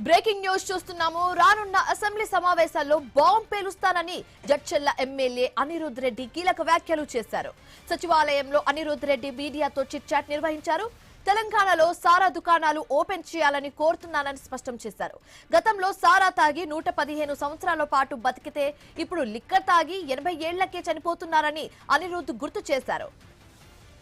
Breaking news చూస్తున్నాము. రానున్న assembly సమావేశాల్లో బాంబ్ పేలుస్తానని జడ్చర్ల ఎమ్మెల్యే అనిరుద్ రెడ్డి కీలక వ్యాఖ్యలు చేశారు. సచివాలయంలో అనిరుద్ రెడ్డి మీడియాతో చిట్ చాట్ నిర్వహించారు. తెలంగాణలో సారా దుకాణాలు ఓపెన్ చేయాలని కోరుతున్నానని స్పష్టం చేశారు. గతంలో సారా తాగి 115 సంవత్సరాల పాటు బతికితే ఇప్పుడు లిక్కర్ తాగి 80 ఏళ్లకే చనిపోతున్నారని అనిరుద్ గుర్తు చేశారు.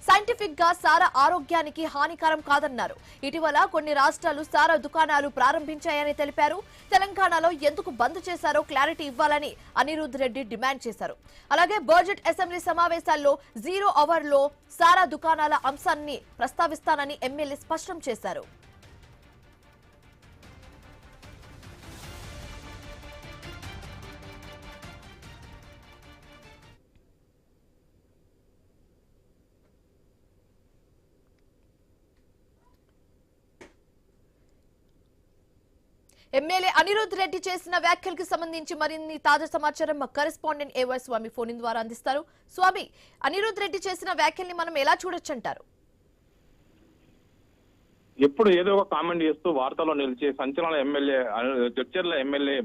సైంటిఫిక్ గా సారా ఆరోగ్యానికి హానికరం కాదన్నారు. ఇటీవల కొన్ని రాష్ట్రాలు సారా దుకాణాలు ప్రారంభించాయని తెలిపారు. తెలంగాణలో ఎందుకు బంద్ చేశారో క్లారిటీ ఇవ్వాలని అనిరుద్ రెడ్డి డిమాండ్ చేశారు. అలాగే బడ్జెట్ అసెంబ్లీ సమావేశాల్లో 0 అవర్ లో సారా దుకాణాల అంశాన్ని ప్రస్తావిస్తానని ఎమ్మెల్యే స్పష్టం చేశారు. ఎమ్మెల్యే అనిరుద్ రెడ్డి చేసిన వ్యాఖ్యలకు సంబంధించి మరిన్ని తాజా సమాచారం మా కరెస్పాండెంట్ ఏవై స్వామి ఫోన్ ద్వారా అందిస్తారు. స్వామి, అనిరుద్ రెడ్డి చేసిన వ్యాఖ్యల్ని మనం ఎలా చూడొచ్చంటారు? ఎప్పుడు ఏదో ఒక కామెంట్ చేస్తూ వార్తల్లో నిలిచే సంచలన ఎమ్మెల్యే జడ్చర్ల ఎమ్మెల్యే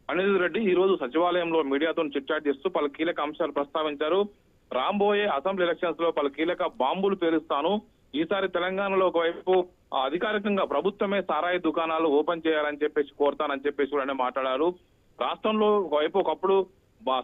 అనిరుద్ రెడ్డి ఈ రోజు సచివాలయంలో మీడియాతో చిట్చాట్ చేస్తూ పలు కీలక అంశాలు ప్రస్తావించారు. రాబోయే అసెంబ్లీ ఎలక్షన్స్ లో పలు కీలక బాంబులు పేలుస్తాను. ఈసారి తెలంగాణలో ఒకవైపు అధికారికంగా ప్రభుత్వమే సారాయి దుకాణాలు ఓపెన్ చేయాలని చెప్పేసి కోరుతానని చెప్పేసి కూడా మాట్లాడారు. రాష్ట్రంలో ఒకప్పుడు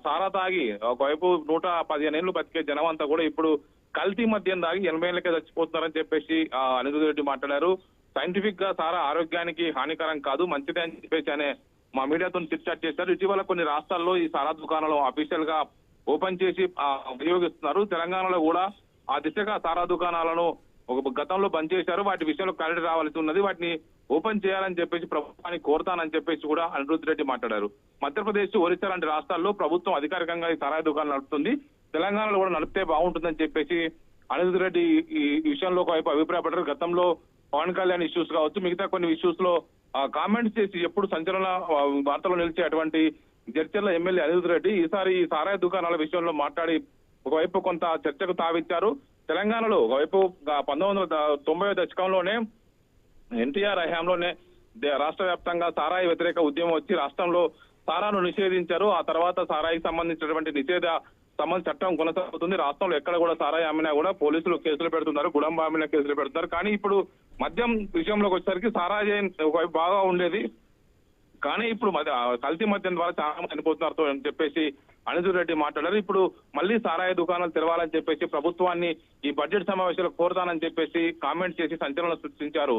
సారా తాగి ఒకవైపు 115 ఏళ్లు బతికే జనం అంతా కూడా ఇప్పుడు కల్తీ మద్యం తాగి 80 ఏళ్లకే చచ్చిపోతున్నారని చెప్పేసి అనిరుద్ రెడ్డి మాట్లాడారు. సైంటిఫిక్ గా సారా ఆరోగ్యానికి హానికరం కాదు, మంచిదే అని చెప్పేసి అనే మా మీడియాతో చిట్చాట్ చేశారు. ఇటీవల కొన్ని రాష్ట్రాల్లో ఈ సారా దుకాణాలు అఫీషియల్ గా ఓపెన్ చేసి వినియోగిస్తున్నారు. తెలంగాణలో కూడా ఆ దిశగా సారా దుకాణాలను గతంలో బంద్ చేశారు. వాటి విషయంలో క్లారిటీ రావాల్సి ఉన్నది. వాటిని ఓపెన్ చేయాలని చెప్పేసి ప్రభుత్వాన్ని కోరుతానని చెప్పేసి కూడా అనిరుద్ రెడ్డి మాట్లాడారు. మధ్యప్రదేశ్, ఒరిస్సా లాంటి రాష్ట్రాల్లో ప్రభుత్వం అధికారికంగా ఈ సారాయి దుకాణాలు నడుపుతుంది. తెలంగాణలో కూడా నడిపితే బాగుంటుందని చెప్పేసి అనిరుద్ రెడ్డి ఈ విషయంలో ఒకవైపు అభిప్రాయపడ్డారు. గతంలో పవన్ కళ్యాణ్ ఇష్యూస్ కావచ్చు, మిగతా కొన్ని ఇష్యూస్ లో కామెంట్స్ చేసి ఎప్పుడు సంచలన వార్తలు నిలిచే అటువంటి జడ్చర్ల ఎమ్మెల్యే అనిరుద్ రెడ్డి ఈసారి ఈ సారాయి దుకాణాల విషయంలో మాట్లాడి ఒకవైపు కొంత చర్చకు తావిచ్చారు. తెలంగాణలో ఒకవైపు 1990 దశకంలోనే ఎన్టీఆర్ హయాంలోనే రాష్ట్ర వ్యాప్తంగా సారాయి వ్యతిరేక ఉద్యమం వచ్చి రాష్ట్రంలో సారాను నిషేధించారు. ఆ తర్వాత సారాయికి సంబంధించినటువంటి నిషేధ సంబంధించిన చట్టం కొనసాగుతుంది. రాష్ట్రంలో ఎక్కడ కూడా సారాయి అమ్మినా కూడా పోలీసులు కేసులు పెడుతున్నారు, గుడంబ అమ్మిన కేసులు పెడుతున్నారు. కానీ ఇప్పుడు మద్యం విషయంలోకి వచ్చేసరికి సారాయి ఒకవైపు బాగా ఉండేది, కానీ ఇప్పుడు కల్తీ మద్యం ద్వారా చాలా మంది చనిపోతున్నారు అని చెప్పేసి అనిరుద్ రెడ్డి మాట్లాడారు. ఇప్పుడు మళ్ళీ సారాయి దుకాణాలు తెరవాలని చెప్పేసి ప్రభుత్వాన్ని ఈ బడ్జెట్ సమావేశాలు కోరుతానని చెప్పేసి కామెంట్ చేసి సంచలనం సృష్టించారు